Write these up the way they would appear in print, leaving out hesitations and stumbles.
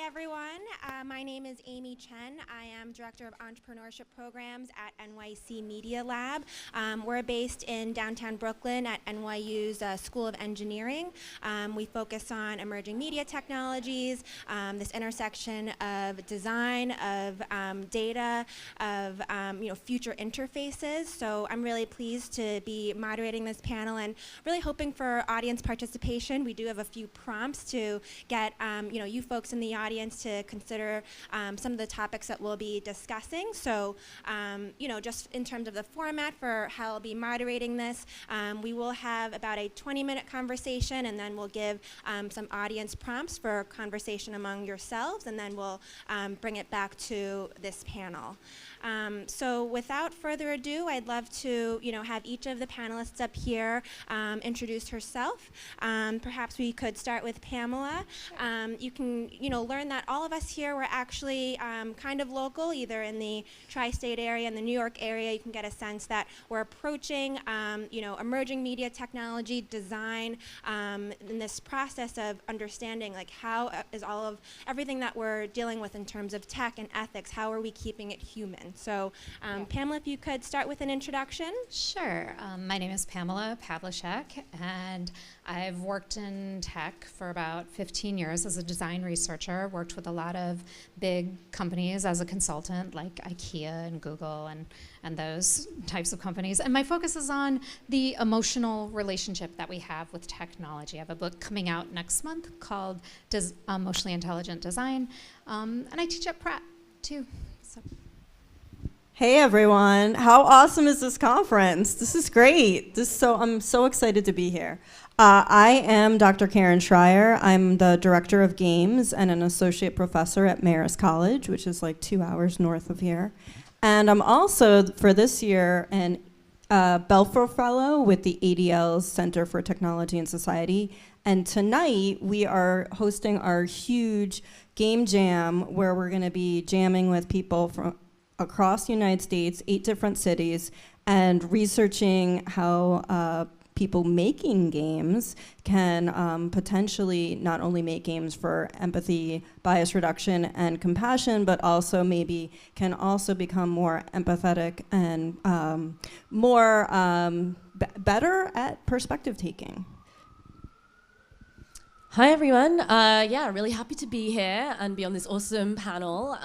everyone. My name is Amy Chen. I am Director of Entrepreneurship Programs at NYC Media Lab. We're based in downtown Brooklyn at NYU's School of Engineering. We focus on emerging media technologies, this intersection of design, of data, of future interfaces. So I'm really pleased to be moderating this panel and really hoping for audience participation. We do have a few prompts to get you folks in the audience to consider some of the topics that we'll be discussing. So, just in terms of the format for how I'll be moderating this, we will have about a 20-minute conversation, and then we'll give some audience prompts for conversation among yourselves, and then we'll bring it back to this panel. So without further ado, I'd love to have each of the panelists up here introduce herself. Perhaps we could start with Pamela. Sure. You can learn that all of us here were actually kind of local, either in the tri-state area and the New York area. You can get a sense that we're approaching emerging media technology design in this process of understanding how is everything that we're dealing with in terms of tech and ethics, how are we keeping it human? So Pamela, if you could start with an introduction. Sure. My name is Pamela Pavliscak, and I've worked in tech for about 15 years as a design researcher, worked with a lot of big companies as a consultant like IKEA and Google and those types of companies. And my focus is on the emotional relationship that we have with technology. I have a book coming out next month called Emotionally Intelligent Design, and I teach at Pratt too. So. Hey everyone, how awesome is this conference? This is great. I'm so excited to be here. I am Dr. Karen Schrier. I'm the director of games and an associate professor at Marist College, which is like 2 hours north of here. And I'm also, for this year, an Belfer Fellow with the ADL's Center for Technology and Society. And tonight we are hosting our huge game jam where we're going to be jamming with people from across the United States, 8 different cities, and researching how people making games can potentially not only make games for empathy, bias reduction, and compassion, but also maybe can also become more empathetic and better at perspective taking. Hi everyone, really happy to be here and be on this awesome panel.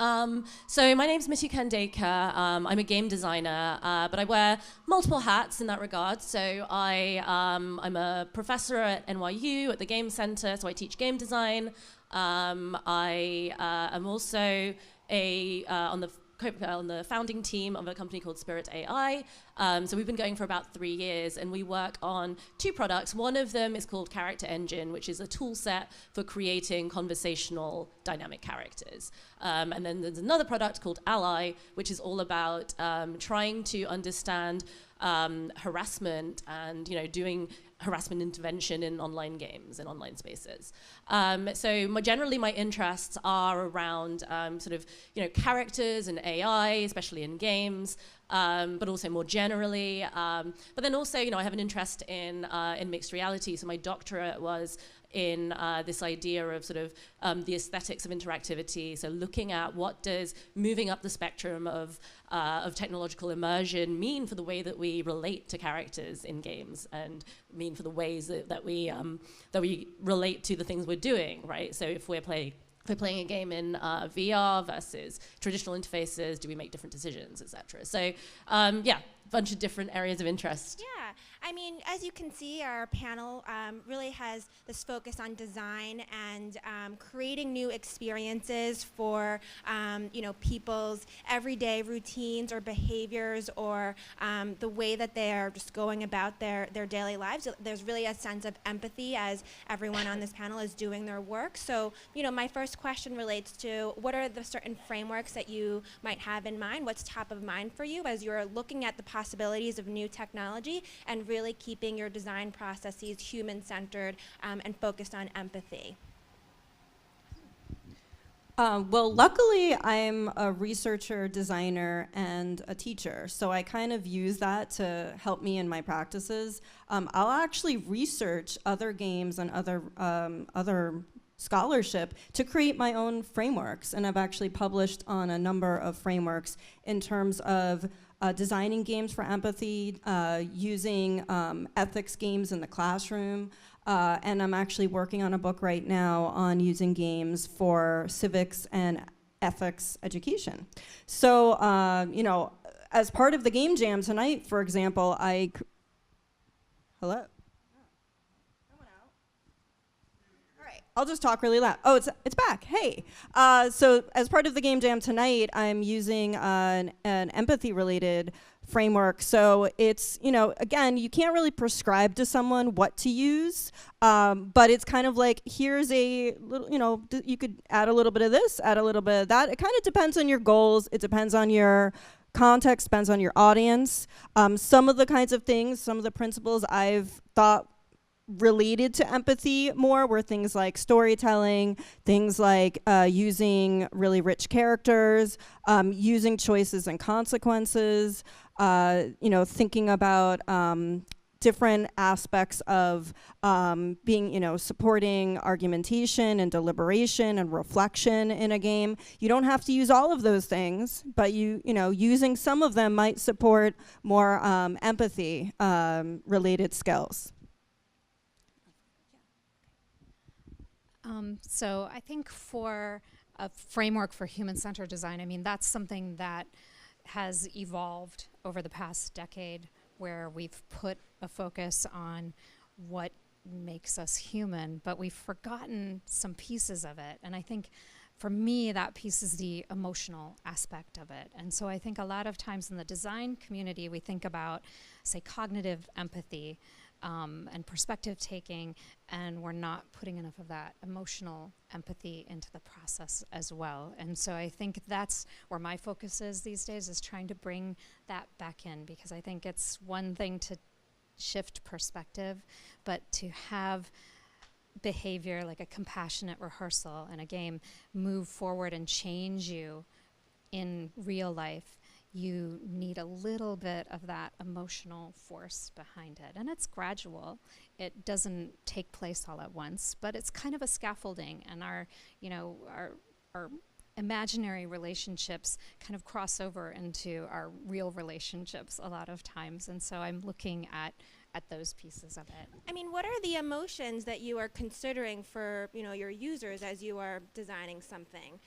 So my name's Mitu Khandaker. I'm a game designer, but I wear multiple hats in that regard. So I'm a professor at NYU at the Game Center, so I teach game design. I am also on the founding team of a company called Spirit AI. So we've been going for about 3 years, and we work on 2 products. One of them is called Character Engine, which is a tool set for creating conversational dynamic characters. And then there's another product called Ally, which is all about trying to understand harassment and doing harassment intervention in online games and online spaces. So generally my interests are around characters and AI, especially in games, but also more generally. But then also, I have an interest in mixed reality. So my doctorate was in this idea of the aesthetics of interactivity. So looking at what does moving up the spectrum of technological immersion mean for the way that we relate to characters in games, and mean for the ways that we relate to the things we're doing, right? So if we're playing a game in VR versus traditional interfaces, do we make different decisions, etc. So bunch of different areas of interest. Yeah, I mean, as you can see, our panel really has this focus on design and creating new experiences for people's everyday routines or behaviors, or the way that they are just going about their daily lives. There's really a sense of empathy as everyone on this panel is doing their work. So, my first question relates to what are the certain frameworks that you might have in mind? What's top of mind for you as you're looking at the possibilities of new technology and really keeping your design processes human-centered and focused on empathy? Well, luckily, I'm a researcher, designer, and a teacher, so I kind of use that to help me in my practices. I'll actually research other games and other scholarship to create my own frameworks. And I've actually published on a number of frameworks in terms of designing games for empathy, using ethics games in the classroom, and I'm actually working on a book right now on using games for civics and ethics education. So, you know, as part of the game jam tonight, for example, hello? I'll just talk really loud. Oh, it's back. Hey. So as part of the game jam tonight, I'm using an empathy-related framework. So it's, you know, again, you can't really prescribe to someone what to use, but it's kind of like, here's a little, you know, you could add a little bit of this, add a little bit of that. It kind of depends on your goals. It depends on your context, depends on your audience. Some of the kinds of things, some of the principles I've thought related to empathy more were things like storytelling, things like using really rich characters, using choices and consequences, you know, thinking about different aspects of being, you know, supporting argumentation and deliberation and reflection in a game. You don't have to use all of those things, but you know, using some of them might support more empathy related skills. So I think for a framework for human-centered design, I mean, that's something that has evolved over the past decade, where we've put a focus on what makes us human, but we've forgotten some pieces of it. And I think for me, that piece is the emotional aspect of it. And so I think a lot of times in the design community, we think about, say, cognitive empathy, and perspective taking, and we're not putting enough of that emotional empathy into the process as well. And so I think that's where my focus is these days, is trying to bring that back in, because I think it's one thing to shift perspective, but to have behavior like a compassionate rehearsal in a game move forward and change you in real life, you need a little bit of that emotional force behind it. And it's gradual. It doesn't take place all at once, but it's kind of a scaffolding, and our, you know, our imaginary relationships kind of cross over into our real relationships a lot of times. And so I'm looking at those pieces of it. I mean, what are the emotions that you are considering for, you know, your users as you are designing something?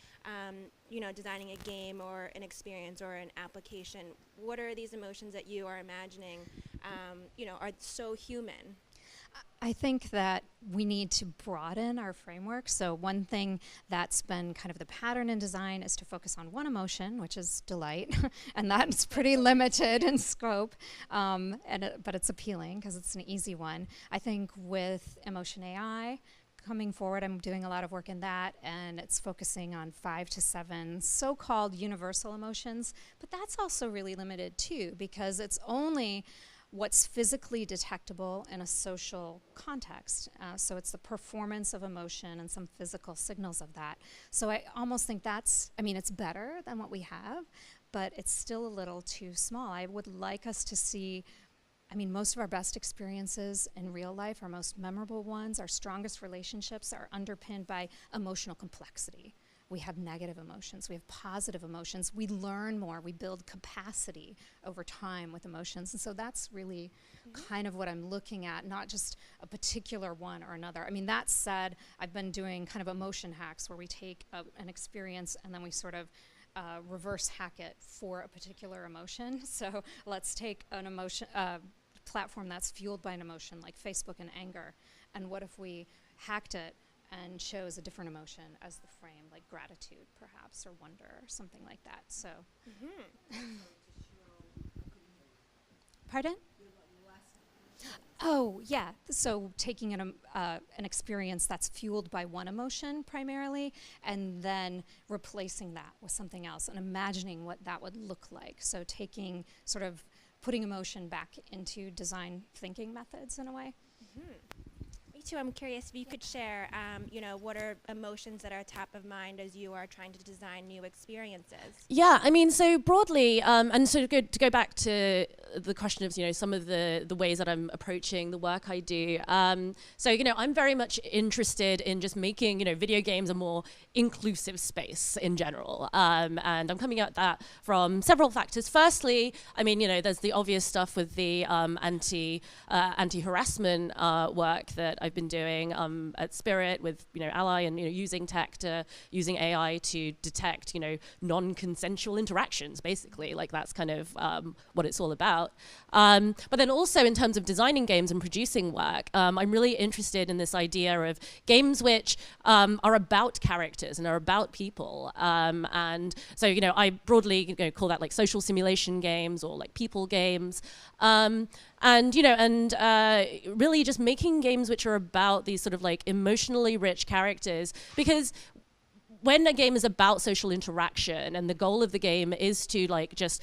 You know, designing a game or an experience or an application. What are these emotions that you are imagining, you know, are so human? I think that we need to broaden our framework. So one thing that's been kind of the pattern in design is to focus on one emotion, which is delight, and that's pretty limited in scope, but it's appealing because it's an easy one. I think with Emotion AI coming forward, I'm doing a lot of work in that, and it's focusing on 5 to 7 so-called universal emotions, but that's also really limited too, because it's only what's physically detectable in a social context. So it's the performance of emotion and some physical signals of that. So I almost think that's, I mean, it's better than what we have, but it's still a little too small. I would like us to see, I mean, most of our best experiences in real life, our most memorable ones, our strongest relationships are underpinned by emotional complexity. We have negative emotions, we have positive emotions, we learn more, we build capacity over time with emotions. And so that's really kind of what I'm looking at, not just a particular one or another. I mean, that said, I've been doing kind of emotion hacks where we take an experience and then we sort of reverse hack it for a particular emotion. So let's take an emotion, platform that's fueled by an emotion like Facebook and anger. And what if we hacked it and chose a different emotion as the frame, like gratitude, perhaps, or wonder, or something like that. So, pardon? Oh, yeah. So taking an experience that's fueled by one emotion primarily, and then replacing that with something else, and imagining what that would look like. So taking, sort of, putting emotion back into design thinking methods in a way. Me too. I'm curious if you could share, what are emotions that are top of mind as you are trying to design new experiences? Yeah, I mean, so broadly, and so to go back to the question of, some of the ways that I'm approaching the work I do. So, I'm very much interested in just making, video games a more inclusive space in general. And I'm coming at that from several factors. Firstly, I mean, there's the obvious stuff with the anti-harassment work that I've been doing at Spirit with, Ally and, using using AI to detect, non-consensual interactions, basically. Like that's kind of what it's all about. But then also in terms of designing games and producing work, I'm really interested in this idea of games which are about characters and are about people. And so, I broadly call that like social simulation games or like people games. And really just making games which are about these sort of like emotionally rich characters, because when a game is about social interaction and the goal of the game is to like just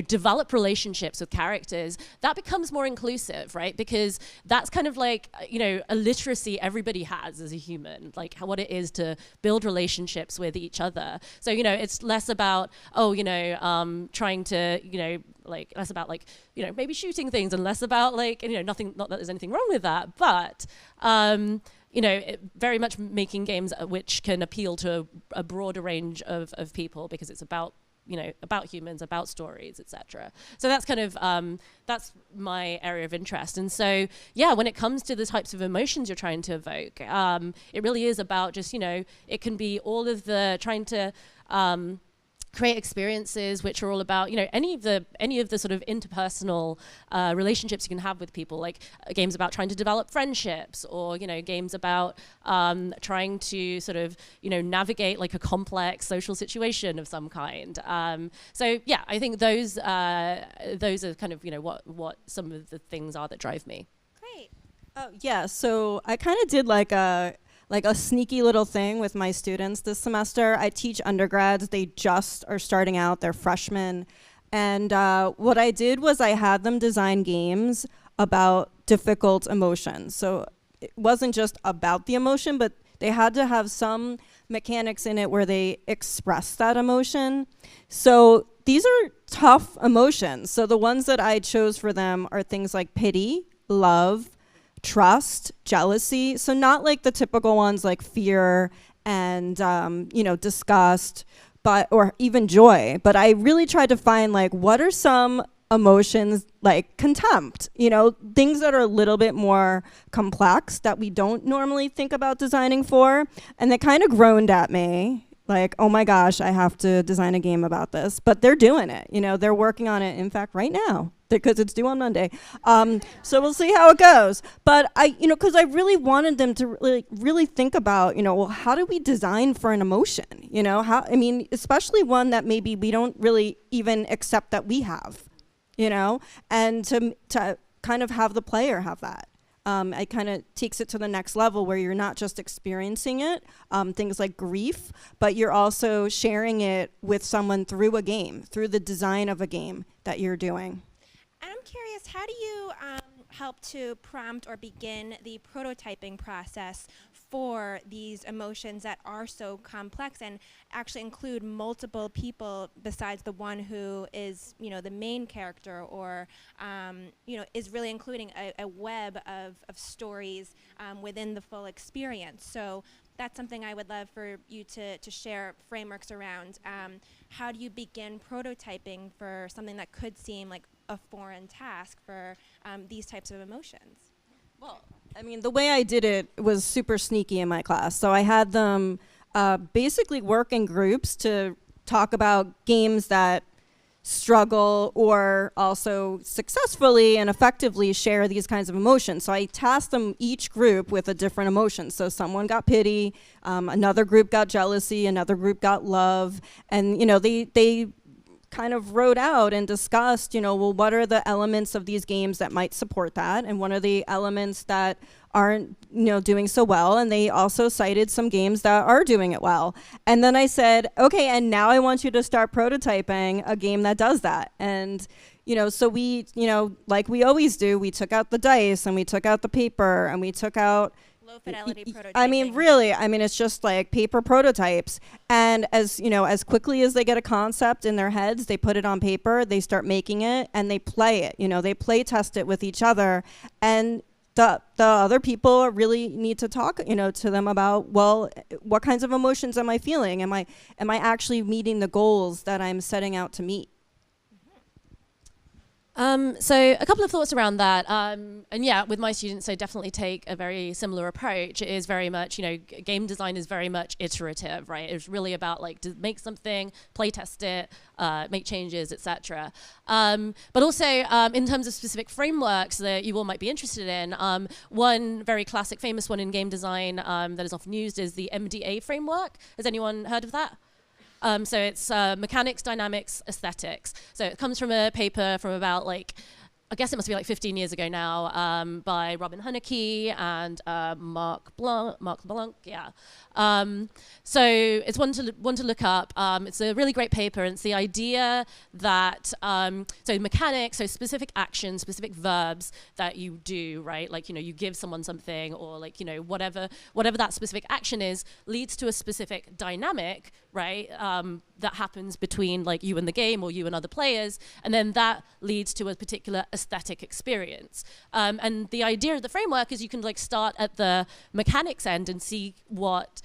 develop relationships with characters, that becomes more inclusive, right? Because that's kind of like, a literacy everybody has as a human, like what it is to build relationships with each other. So, it's less about, trying to, less about like, maybe shooting things and less about like, nothing, not that there's anything wrong with that, but, very much making games which can appeal to a broader range of people because it's about humans, about stories, etc. So that's kind of, that's my area of interest. And so, yeah, when it comes to the types of emotions you're trying to evoke, it really is about just, it can be all of the trying to create experiences which are all about, any of the sort of interpersonal relationships you can have with people, like games about trying to develop friendships, or games about trying to sort of navigate like a complex social situation of some kind. So yeah, I think those are kind of what some of the things are that drive me. Great. Oh yeah, so I kind of did like a sneaky little thing with my students this semester. I teach undergrads. They just are starting out. They're freshmen. And what I did was I had them design games about difficult emotions. So it wasn't just about the emotion, but they had to have some mechanics in it where they express that emotion. So these are tough emotions. So the ones that I chose for them are things like pity, love, trust, jealousy. So not like the typical ones like fear and, disgust, or even joy. But I really tried to find like, what are some emotions like contempt, things that are a little bit more complex that we don't normally think about designing for. And they kind of groaned at me like, oh my gosh, I have to design a game about this. But they're doing it, they're working on it, in fact, right now, because it's due on Monday. So we'll see how it goes. But because I really wanted them to really think about, well, how do we design for an emotion? Especially one that maybe we don't really even accept that we have, and to kind of have the player have that. It kind of takes it to the next level where you're not just experiencing it, things like grief, but you're also sharing it with someone through a game, through the design of a game that you're doing. And I'm curious, how do you help to prompt or begin the prototyping process for these emotions that are so complex and actually include multiple people besides the one who is, the main character, or, is really including a web of stories within the full experience? So that's something I would love for you to share frameworks around. How do you begin prototyping for something that could seem like a foreign task for these types of emotions? Well, the way I did it was super sneaky in my class. So I had them basically work in groups to talk about games that struggle or also successfully and effectively share these kinds of emotions. So I tasked them, each group, with a different emotion. So someone got pity, another group got jealousy, another group got love, and they kind of wrote out and discussed, well, what are the elements of these games that might support that, and what are the elements that aren't, doing so well. And they also cited some games that are doing it well. And then I said, okay, and now I want you to start prototyping a game that does that. And so we, like we always do, we took out the dice and we took out the paper and we took out, Low fidelity prototyping. I mean, really, I mean, it's just like paper prototypes. And as you know, as quickly as they get a concept in their heads, they put it on paper, they start making it, and they play it. You know, they play test it with each other, and the other people really need to talk, you know, to them about, well, what kinds of emotions am I feeling? Am I actually meeting the goals that I'm setting out to meet? So a couple of thoughts around that. And yeah, with my students, I definitely take a very similar approach. It is very much, you know, game design is very much iterative, right? It's really about like to make something, play test it, make changes, etc. But also in terms of specific frameworks that you all might be interested in, one very classic, famous one in game design that is often used is the Mda Framework. Has anyone heard of that? So it's mechanics, dynamics, aesthetics. So it comes from a paper from about like, I guess it must be like 15 years ago now, by Robin Hunneke and Marc Blanc, yeah. So it's one to look up. It's a really great paper, and it's the idea that, so mechanics, so specific actions, specific verbs that you do, right? Like, you know, you give someone something, or like, you know, whatever that specific action is, leads to a specific dynamic, right? That happens between like you and the game, or you and other players, and then that leads to a particular aesthetic experience. And the idea of the framework is you can like start at the mechanics end and see what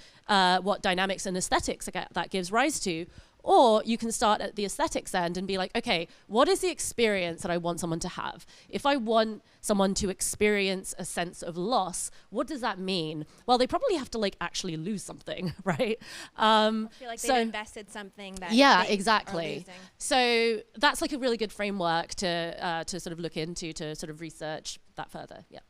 dynamics and aesthetics that gives rise to, or you can start at the aesthetics end and be like, okay, what is the experience that I want someone to have? If I want someone to experience a sense of loss, what does that mean? Well, they probably have to like actually lose something, right? I feel like they've invested something that yeah, they exactly. are losing. So that's like a really good framework to sort of look into, to sort of research that further. Yeah.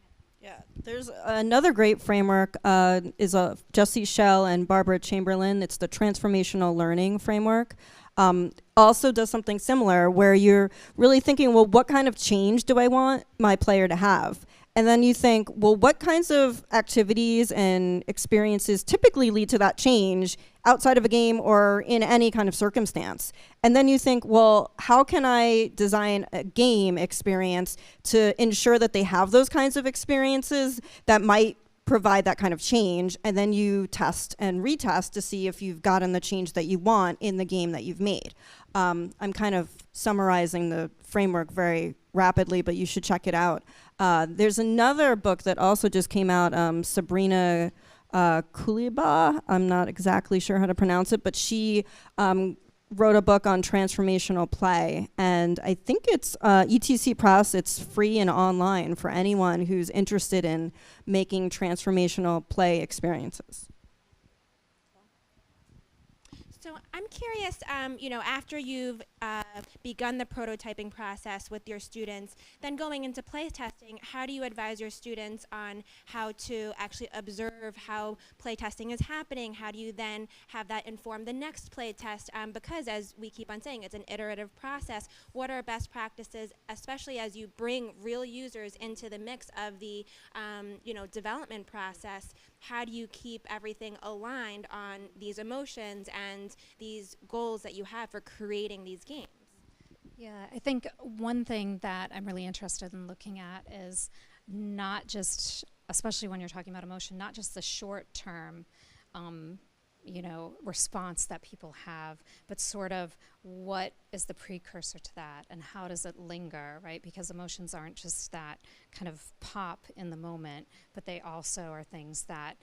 Yeah, there's another great framework is Jesse Schell and Barbara Chamberlain. It's the Transformational Learning Framework. Also does something similar where you're really thinking, well, what kind of change do I want my player to have? And then you think, well, what kinds of activities and experiences typically lead to that change outside of a game or in any kind of circumstance? And then you think, well, how can I design a game experience to ensure that they have those kinds of experiences that might provide that kind of change? And then you test and retest to see if you've gotten the change that you want in the game that you've made. I'm kind of summarizing the framework very rapidly, but you should check it out. There's another book that also just came out, Sabrina Kuliba. I'm not exactly sure how to pronounce it, but she wrote a book on transformational play, and I think it's ETC Press. It's free and online for anyone who's interested in making transformational play experiences. So I'm curious, you know, after you've begun the prototyping process with your students, then going into play testing, how do you advise your students on how to actually observe how play testing is happening? How do you then have that inform the next play test? Because as we keep on saying, it's an iterative process. What are best practices, especially as you bring real users into the mix of the you know, development process? How do you keep everything aligned on these emotions and these goals that you have for creating these games? Yeah, I think one thing that I'm really interested in looking at is not just, especially when you're talking about emotion, not just the short-term you know, response that people have, but sort of what is the precursor to that and how does it linger, right? Because emotions aren't just that kind of pop in the moment, but they also are things that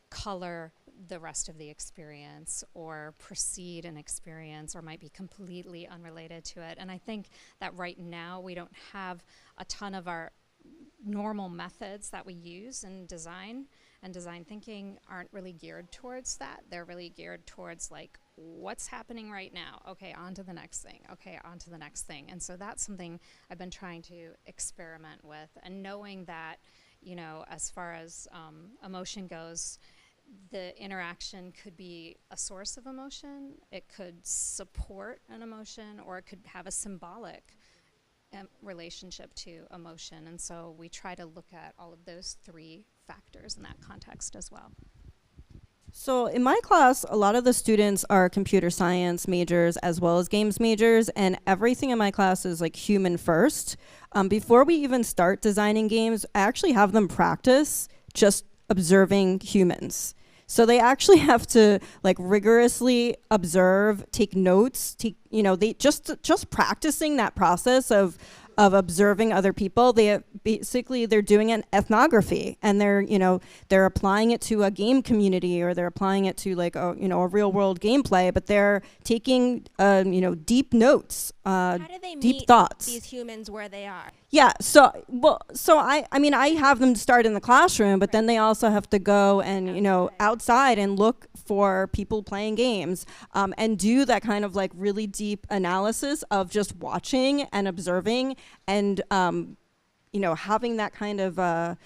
color the rest of the experience or precede an experience or might be completely unrelated to it. And I think that right now we don't have a ton of our normal methods that we use in design and design thinking aren't really geared towards that. They're really geared towards like, what's happening right now? Okay, on to the next thing. Okay, on to the next thing. And so that's something I've been trying to experiment with, and knowing that, you know, as far as emotion goes, the interaction could be a source of emotion, it could support an emotion, or it could have a symbolic relationship to emotion. And so we try to look at all of those three factors in that context as well. So in my class, a lot of the students are computer science majors as well as games majors, and everything in my class is like human first. Before we even start designing games, I actually have them practice just observing humans. So they actually have to like rigorously observe, take notes, they just practicing that process of observing other people. They're doing an ethnography, and they're applying it to a game community, or they're applying it to like a real world gameplay, but they're taking deep notes, How do they deep meet thoughts. these humans where they are? Yeah, so I have them start in the classroom, but then they also have to go and outside and look for people playing games, and do that kind of like really deep analysis of just watching and observing, and having that kind of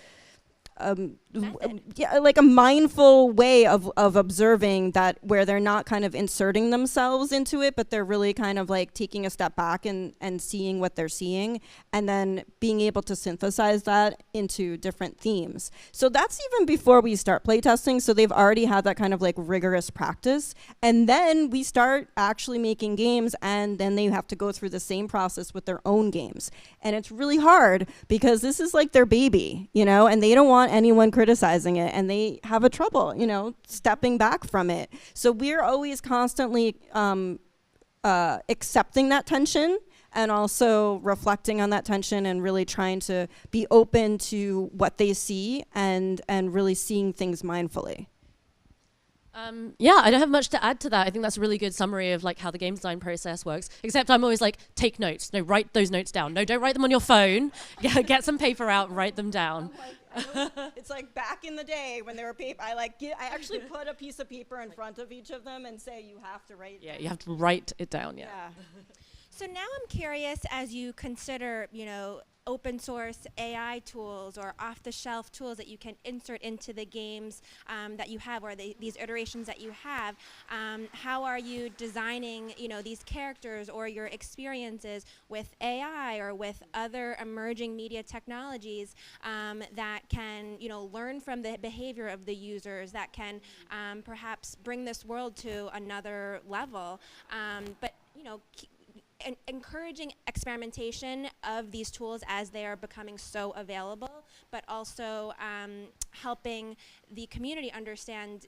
like a mindful way of observing that, where they're not kind of inserting themselves into it, but they're really kind of like taking a step back and seeing what they're seeing, and then being able to synthesize that into different themes. So that's even before we start playtesting. So they've already had that kind of like rigorous practice, and then we start actually making games, and then they have to go through the same process with their own games. And it's really hard because this is like their baby, and they don't want anyone criticizing it, and they have a trouble, stepping back from it. So we're always constantly accepting that tension, and also reflecting on that tension, and really trying to be open to what they see, and really seeing things mindfully. Yeah, I don't have much to add to that. I think that's a really good summary of like how the game design process works. Except I'm always like, take notes. No, write those notes down. No, don't write them on your phone. Get some paper out, write them down. It's like back in the day when there were paper. I actually put a piece of paper in front of each of them and say, you have to write. Yeah, you have to write it down. Yeah. So now I'm curious, as you consider, open source AI tools or off-the-shelf tools that you can insert into the games that you have, or these iterations that you have, how are you designing, these characters or your experiences with AI or with other emerging media technologies that can, learn from the behavior of the users, that can perhaps bring this world to another level, but encouraging experimentation of these tools as they are becoming so available, but also helping the community understand,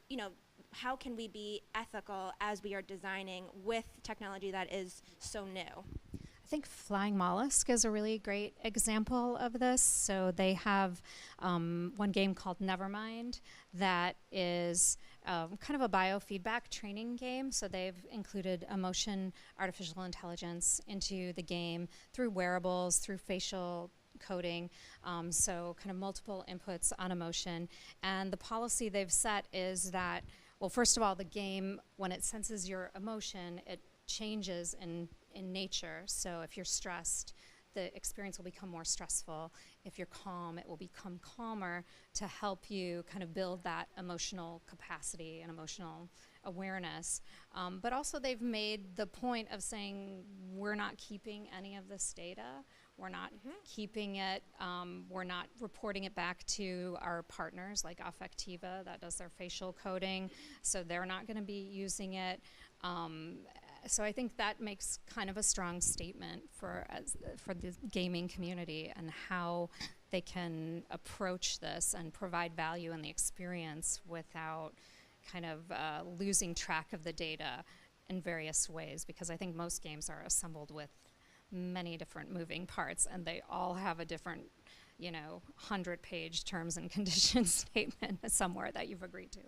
how can we be ethical as we are designing with technology that is so new. I think Flying Mollusk is a really great example of this. So they have one game called Nevermind that is kind of a biofeedback training game. So they've included emotion, artificial intelligence into the game through wearables, through facial coding, so kind of multiple inputs on emotion. And the policy they've set is that, well, first of all, the game, when it senses your emotion, it changes in nature. So if you're stressed, the experience will become more stressful. If you're calm, it will become calmer to help you kind of build that emotional capacity and emotional awareness. But also they've made the point of saying, we're not keeping any of this data. We're not keeping it, we're not reporting it back to our partners like Affectiva that does their facial coding, so they're not going to be using it. So I think that makes kind of a strong statement for the gaming community and how they can approach this and provide value in the experience without kind of losing track of the data in various ways, because I think most games are assembled with many different moving parts, and they all have a different, 100-page terms and conditions statement somewhere that you've agreed to.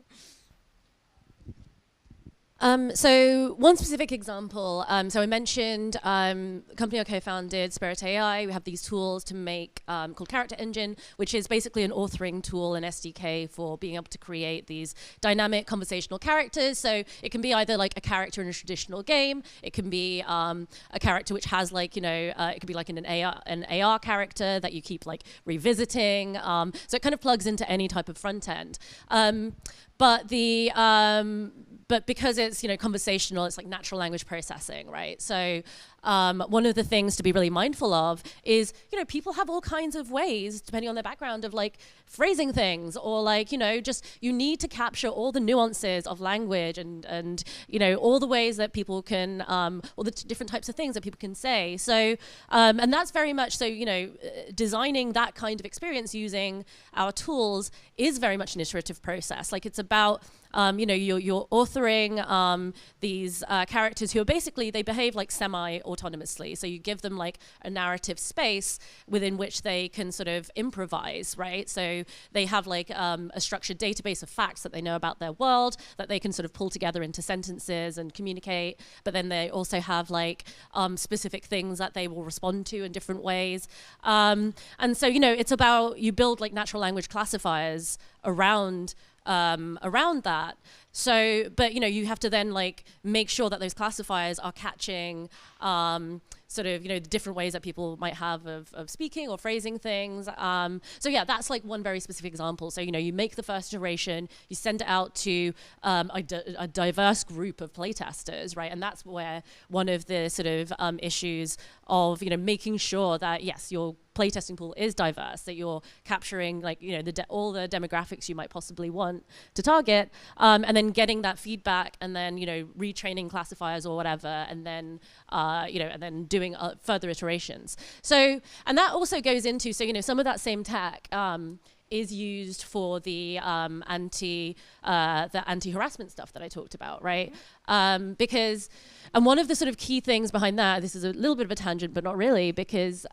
So one specific example, so I mentioned a company I co-founded, Spirit AI. We have these tools to make called Character Engine, which is basically an authoring tool, an SDK for being able to create these dynamic conversational characters. So it can be either like a character in a traditional game, it can be a character which has like, it could be like an AR character that you keep like revisiting. So it kind of plugs into any type of front end. But because it's conversational, it's like natural language processing, right? So one of the things to be really mindful of is, people have all kinds of ways, depending on their background, of like phrasing things, or like, just you need to capture all the nuances of language and all the ways that people can, all the different types of things that people can say. So, and that's very much so, designing that kind of experience using our tools is very much an iterative process. Like it's about, you're authoring these characters who are basically, they behave like semi-autonomously. So you give them like a narrative space within which they can sort of improvise, right? So they have like a structured database of facts that they know about their world that they can sort of pull together into sentences and communicate. But then they also have like specific things that they will respond to in different ways. And so, it's about, you build like natural language classifiers around that. So, but you have to then like make sure that those classifiers are catching sort of, the different ways that people might have of speaking or phrasing things. So yeah, that's like one very specific example. So, you make the first iteration, you send it out to a diverse group of playtesters, right? And that's where one of the sort of issues of, making sure that, yes, your playtesting pool is diverse, that you're capturing like, all the demographics you might possibly want to target, and then getting that feedback and then, retraining classifiers or whatever, and then, and then doing further iterations. So, and that also goes into, so, some of that same tech is used for the anti-harassment stuff that I talked about, right? Because, and one of the sort of key things behind that, this is a little bit of a tangent, but not really, because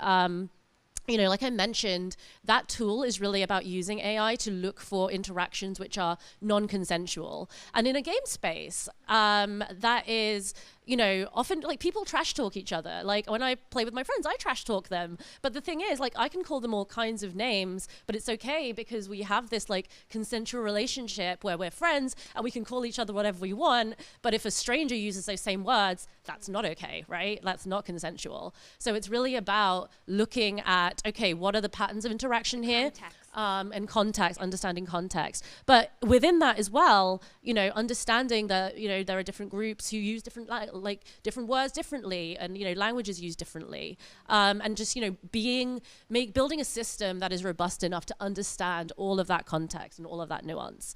like I mentioned, that tool is really about using AI to look for interactions which are non-consensual. And in a game space, that is, often like people trash talk each other. Like when I play with my friends, I trash talk them. But the thing is, like, I can call them all kinds of names, but it's okay because we have this like consensual relationship where we're friends and we can call each other whatever we want. But if a stranger uses those same words, that's not okay, right? That's not consensual. So it's really about looking at, okay, what are the patterns of interaction here? Context. And context, understanding context. But within that as well, understanding that, there are different groups who use different different words differently, and, languages used differently. And just, building a system that is robust enough to understand all of that context and all of that nuance.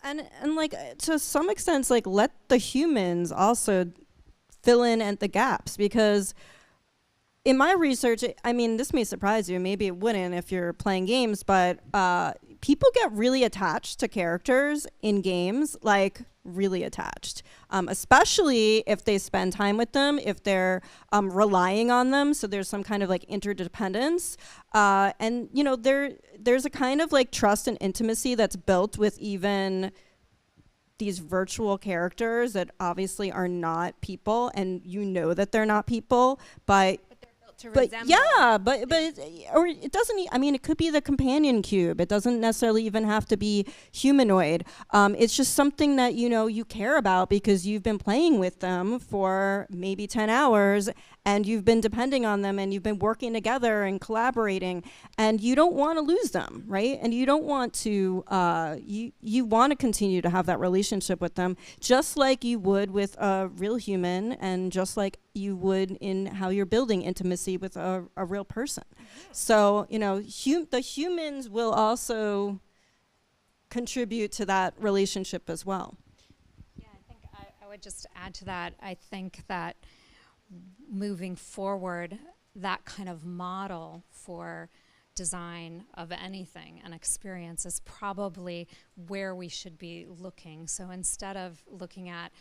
And like to some extent, like let the humans also fill in at the gaps, because in my research, I mean, this may surprise you, maybe it wouldn't if you're playing games, but people get really attached to characters in games, like really attached, especially if they spend time with them, if they're relying on them, so there's some kind of like interdependence. And, there's a kind of like trust and intimacy that's built with even these virtual characters that obviously are not people, and that they're not people, but it doesn't. I mean, it could be the companion cube. It doesn't necessarily even have to be humanoid. It's just something that you care about because you've been playing with them for maybe 10 hours, and you've been depending on them, and you've been working together and collaborating, and you don't want to lose them, right? And you don't want to. You want to continue to have that relationship with them, just like you would with a real human, and just like you would in how you're building intimacy with a real person. So, the humans will also contribute to that relationship as well. Yeah, I think I would just add to that. I think that moving forward, that kind of model for design of anything, an experience, is probably where we should be looking. So instead of looking at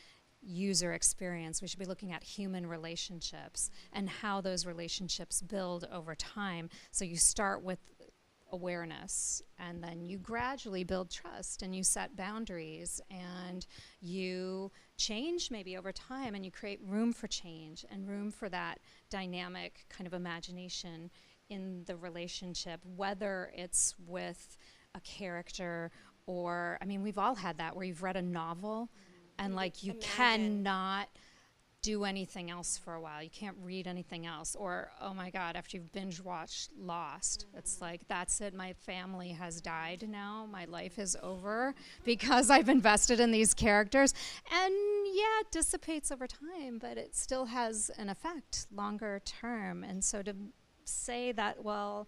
user experience, we should be looking at human relationships and how those relationships build over time. So you start with awareness, and then you gradually build trust, and you set boundaries, and you change maybe over time, and you create room for change and room for that dynamic kind of imagination in the relationship, whether it's with a character or, I mean, we've all had that where you've read a novel and like you cannot do anything else for a while. You can't read anything else. Or, oh my God, after you've binge watched Lost, it's like, that's it, my family has died now. My life is over because I've invested in these characters. And yeah, it dissipates over time, but it still has an effect longer term. And so to say that, well,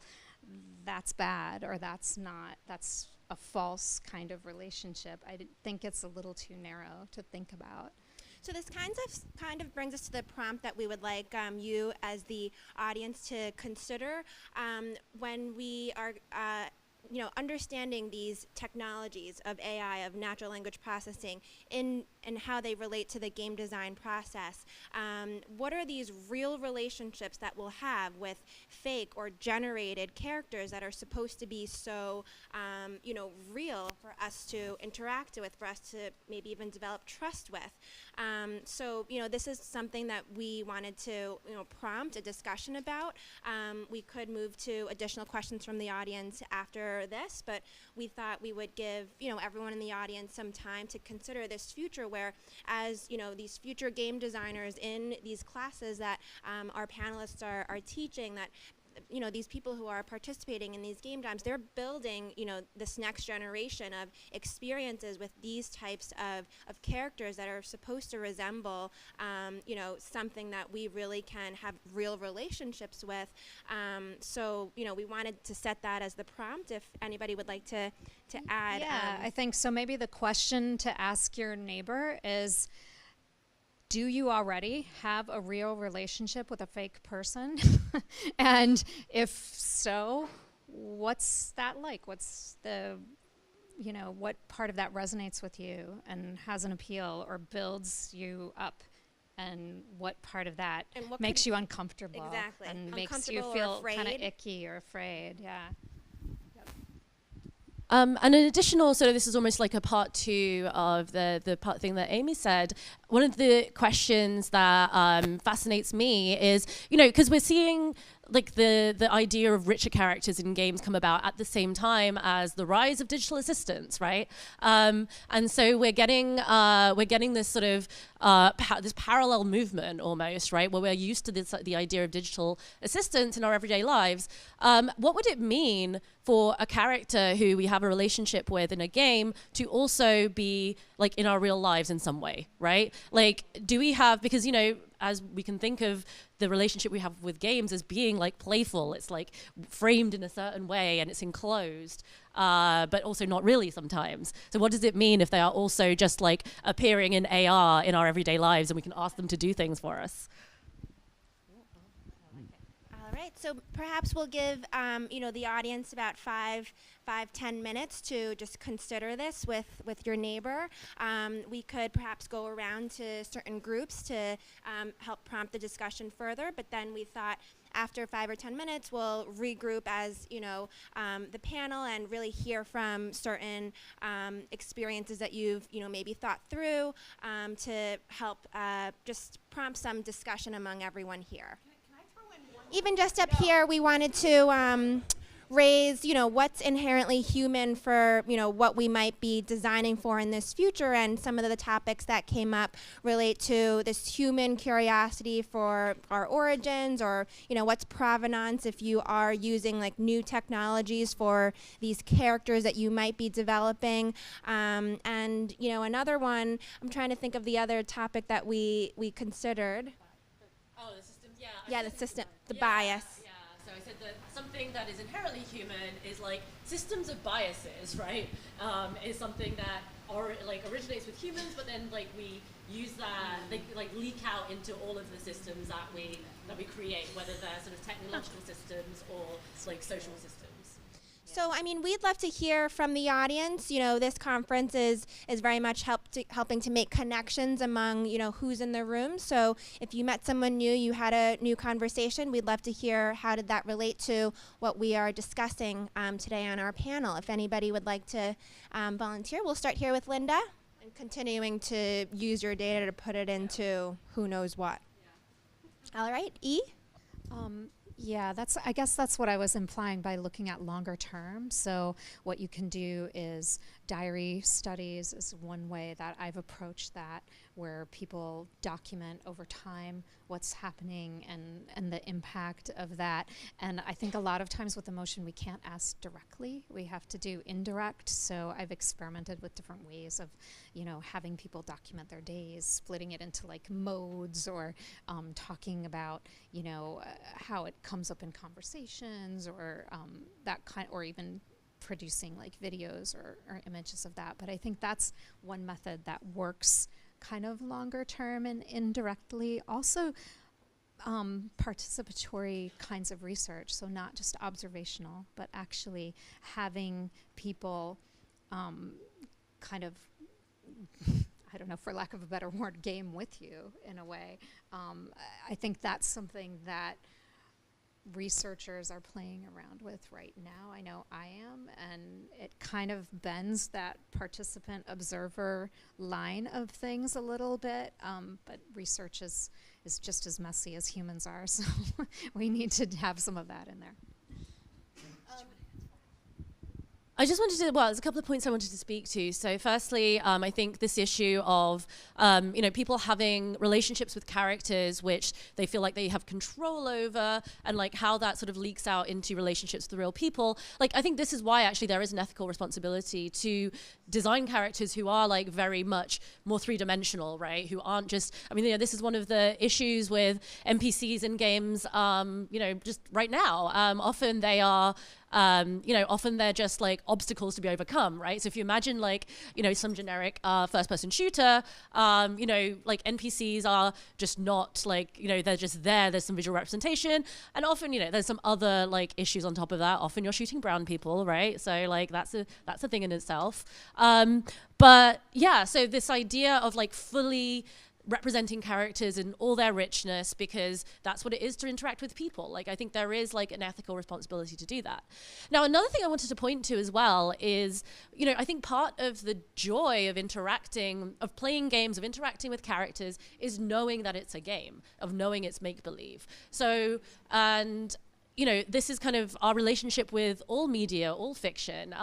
that's bad or that's not, that's a false kind of relationship, think it's a little too narrow to think about. So this kind of brings us to the prompt that we would like you as the audience to consider when we are understanding these technologies of AI, of natural language processing, and how they relate to the game design process. What are these real relationships that we'll have with fake or generated characters that are supposed to be so, real for us to interact with, for us to maybe even develop trust with? So, this is something that we wanted to, prompt a discussion about. We could move to additional questions from the audience after this, but we thought we would give, everyone in the audience some time to consider this future where, as, these future game designers in these classes that our panelists are teaching, that these people who are participating in these game jams, they're building, this next generation of experiences with these types of characters that are supposed to resemble, something that we really can have real relationships with. So, we wanted to set that as the prompt if anybody would like to add. Yeah, I think so. Maybe the question to ask your neighbor is, do you already have a real relationship with a fake person? And if so, what's that like? What's the, what part of that resonates with you and has an appeal or builds you up? And what part of that makes you uncomfortable? Exactly. And makes you feel kind of icky or afraid, yeah. And an additional, so this is almost like a part two of the part thing that Amy said. One of the questions that fascinates me is, because we're seeing like the idea of richer characters in games come about at the same time as the rise of digital assistants, right? And so we're getting this sort of this parallel movement almost, right, where we're used to the idea of digital assistants in our everyday lives. What would it mean for a character who we have a relationship with in a game to also be like in our real lives in some way, right? Like, do we have, because, as we can think of the relationship we have with games as being like playful, it's like framed in a certain way and it's enclosed, but also not really sometimes. So what does it mean if they are also just like appearing in AR in our everyday lives and we can ask them to do things for us? All right, so perhaps we'll give the audience about 5-10 minutes to just consider this with your neighbor. We could perhaps go around to certain groups to help prompt the discussion further, but then we thought after 5 or 10 minutes we'll regroup as the panel and really hear from certain experiences that you've maybe thought through to help just prompt some discussion among everyone here. Even just up here, we wanted to raise, what's inherently human for, what we might be designing for in this future. And some of the topics that came up relate to this human curiosity for our origins, or, what's provenance if you are using like new technologies for these characters that you might be developing. And, another one, I'm trying to think of the other topic that we considered. Oh, the systems, yeah. Yeah, the system, the bias. Yeah, so I said that something that is inherently human is like systems of biases, right? Is something that originates with humans, but then like we use that, like leak out into all of the systems that we create, whether they're sort of technological systems or like social systems. So, we'd love to hear from the audience. This conference is very much helping to make connections among, who's in the room. So if you met someone new, you had a new conversation, we'd love to hear how did that relate to what we are discussing today on our panel. If anybody would like to volunteer, we'll start here with Linda. And continuing to use your data to put it into who knows what. Yeah. All right, E? Yeah, I guess that's what I was implying by looking at longer term. So what you can do is diary studies is one way that I've approached that, where people document over time what's happening and the impact of that. And I think a lot of times with emotion, we can't ask directly. We have to do indirect. So I've experimented with different ways of, having people document their days, splitting it into like modes, or talking about, how it comes up in conversations, or that kind, or even producing like videos or images of that. But I think that's one method that works kind of longer term and indirectly. Also, participatory kinds of research, so not just observational, but actually having people kind of, I don't know, for lack of a better word, game with you in a way. I think that's something that researchers are playing around with right now. I know I am, and it kind of bends that participant observer line of things a little bit, but research is just as messy as humans are, so we need to have some of that in there. I just wanted to, there's a couple of points I wanted to speak to. So firstly, I think this issue of, people having relationships with characters which they feel like they have control over, and like how that sort of leaks out into relationships with real people. Like, I think this is why actually there is an ethical responsibility to design characters who are like very much more three-dimensional, right? Who aren't just, this is one of the issues with NPCs in games, just right now. Often they are, often they're just like obstacles to be overcome, right? So if you imagine like, some generic first-person shooter, like NPCs are just not like, they're just there. There's some visual representation, and often, there's some other like issues on top of that. Often you're shooting brown people, right? So like that's a thing in itself. But yeah, so this idea of like fully representing characters in all their richness, because that's what it is to interact with people. Like, I think there is like an ethical responsibility to do that. Now, another thing I wanted to point to as well is, I think part of the joy of interacting, of playing games, of interacting with characters is knowing that it's a game, of knowing it's make-believe. So, and this is kind of our relationship with all media, all fiction.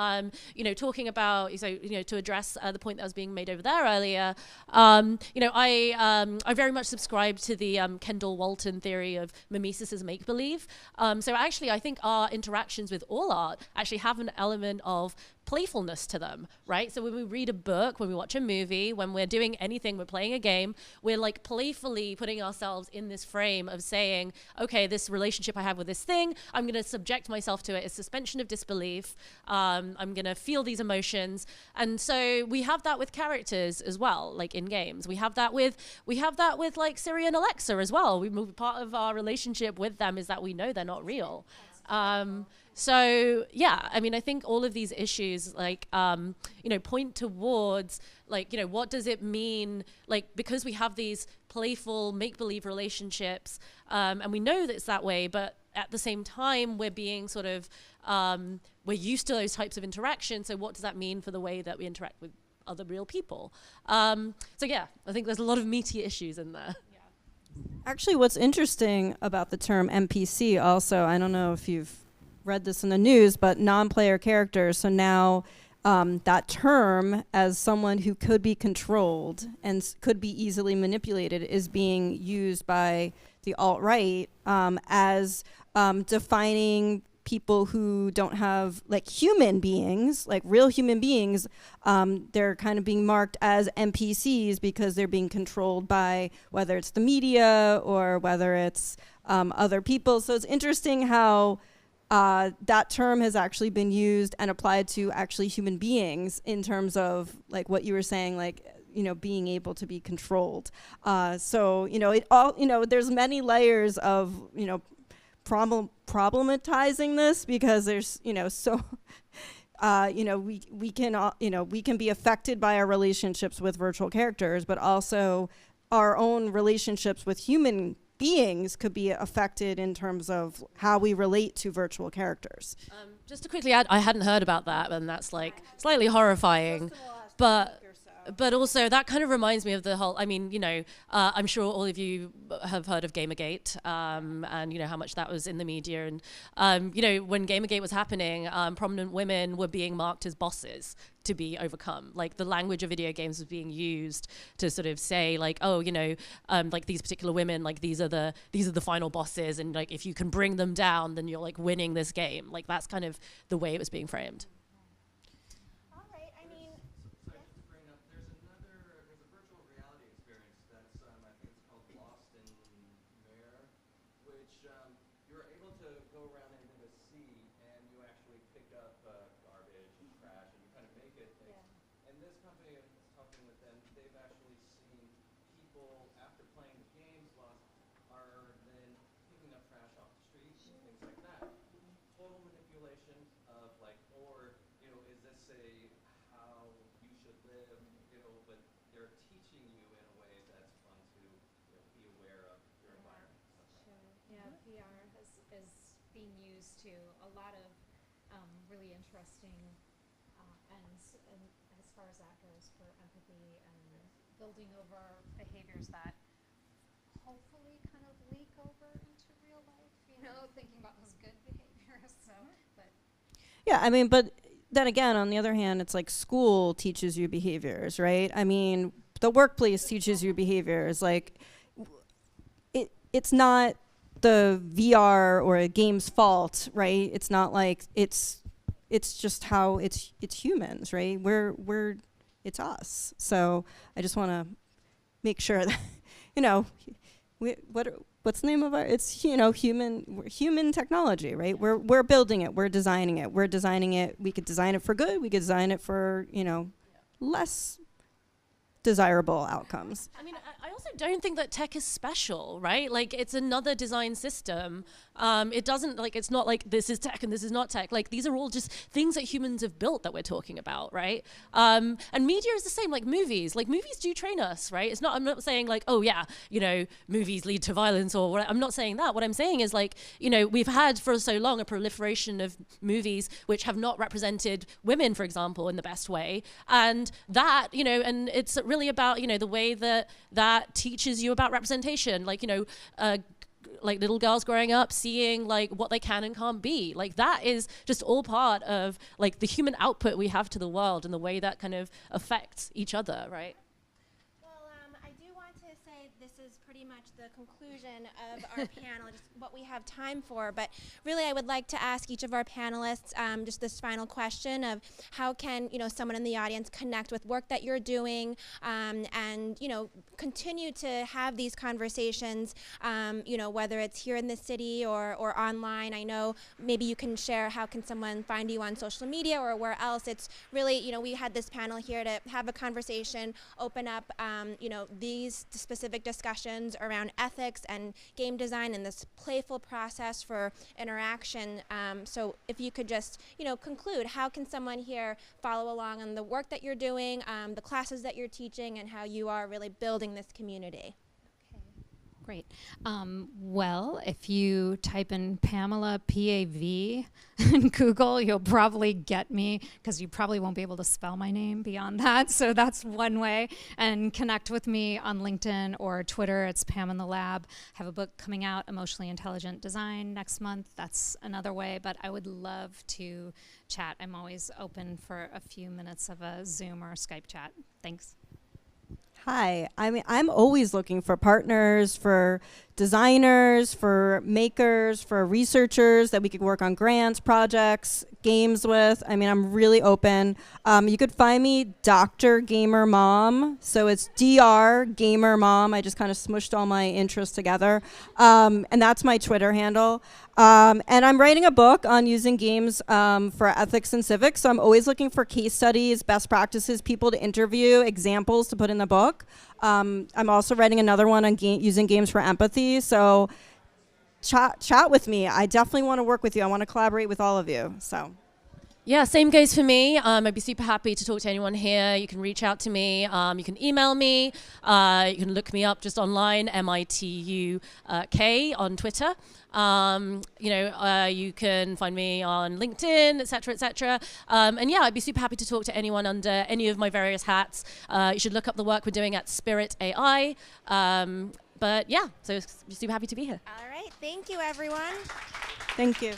Talking about, to address the point that was being made over there earlier, I very much subscribe to the Kendall Walton theory of mimesis as make-believe. So actually, I think our interactions with all art actually have an element of playfulness to them, right? So when we read a book, when we watch a movie, when we're doing anything, we're playing a game, we're like playfully putting ourselves in this frame of saying, okay, this relationship I have with this thing, I'm going to subject myself to it as suspension of disbelief. I'm going to feel these emotions. And so we have that with characters as well, like in games. We have that with like Siri and Alexa as well. Part of our relationship with them is that we know they're not real. So yeah, I think all of these issues like, point towards like, what does it mean? Like, because we have these playful make-believe relationships, and we know that it's that way, but at the same time, we're being sort of, we're used to those types of interactions. So what does that mean for the way that we interact with other real people? So yeah, I think there's a lot of meaty issues in there. Actually, what's interesting about the term NPC also, I don't know if you've read this in the news, but non-player characters. So now that term, as someone who could be controlled and could be easily manipulated, is being used by the alt-right as defining people who don't have, like, human beings, like real human beings. They're kind of being marked as NPCs because they're being controlled by whether it's the media or whether it's other people. So it's interesting how that term has actually been used and applied to actually human beings in terms of like what you were saying, like, being able to be controlled. So, it all, there's many layers of, problematizing this, because there's, so, we can be affected by our relationships with virtual characters, but also our own relationships with human beings could be affected in terms of how we relate to virtual characters. Just to quickly add, I hadn't heard about that, and that's like slightly horrifying. But but also that kind of reminds me of the whole, I mean, I'm sure all of you have heard of Gamergate, and you know how much that was in the media. And, when Gamergate was happening, prominent women were being marked as bosses to be overcome. Like the language of video games was being used to sort of say like, oh, like these particular women, like these are the final bosses. And like, if you can bring them down, then you're like winning this game. Like that's kind of the way it was being framed. Being used to a lot of really interesting ends, and as far as that goes, for empathy and building over behaviors that hopefully kind of leak over into real life, thinking about those good behaviors. Yeah, I mean, but then again, on the other hand, it's like school teaches you behaviors, right? I mean, the workplace teaches you behaviors. Like, it's not the VR or a game's fault, right? It's not like it's just how it's humans, right? It's us. So I just want to make sure that what's the name of it's human technology, right? We're building it, we're designing it. We could design it for good, we could design it for less desirable outcomes. I mean, I also don't think that tech is special, right? Like, it's another design system. It doesn't, like, it's not like this is tech and this is not tech. Like, these are all just things that humans have built that we're talking about, right? And media is the same, like movies. Like, movies do train us, right? I'm not saying, like, oh, yeah, movies lead to violence or what. I'm not saying that. What I'm saying is, like, we've had for so long a proliferation of movies which have not represented women, for example, in the best way. And that, and it's really about, the way that teaches you about representation. Like little girls growing up seeing like what they can and can't be. Like that is just all part of like the human output we have to the world and the way that kind of affects each other, right? I do want to say this is pretty much the conclusion of our panel, just what we have time for. But really, I would like to ask each of our panelists just this final question of how can someone in the audience connect with work that you're doing, and continue to have these conversations, whether it's here in the city or online. I know maybe you can share how can someone find you on social media or where else. It's really, we had this panel here to have a conversation, open up, these specific discussions around ethics and game design and this playful process for interaction. So if you could just, conclude, how can someone here follow along on the work that you're doing, the classes that you're teaching, and how you are really building this community? Great. Well, if you type in Pamela, P-A-V, in Google, you'll probably get me, because you probably won't be able to spell my name beyond that. So that's one way. And connect with me on LinkedIn or Twitter. It's Pam in the Lab. I have a book coming out, Emotionally Intelligent Design, next month. That's another way. But I would love to chat. I'm always open for a few minutes of a Zoom or a Skype chat. Thanks. Hi, I'm always looking for partners, for designers, for makers, for researchers that we could work on grants, projects, games with. I'm really open. You could find me Dr. Gamer Mom. So it's Dr. Gamer Mom. I just kind of smushed all my interests together. And that's my Twitter handle. And I'm writing a book on using games for ethics and civics. So I'm always looking for case studies, best practices, people to interview, examples to put in the book. I'm also writing another one on using games for empathy. So chat with me. I definitely want to work with you. I want to collaborate with all of you. So Yeah, same goes for me. I'd be super happy to talk to anyone here. You can reach out to me. You can email me. You can look me up just online, Mituk on Twitter. You can find me on LinkedIn, et cetera, and yeah, I'd be super happy to talk to anyone under any of my various hats. You should look up the work we're doing at Spirit AI. But yeah, so super happy to be here. All right, thank you, everyone. Thank you.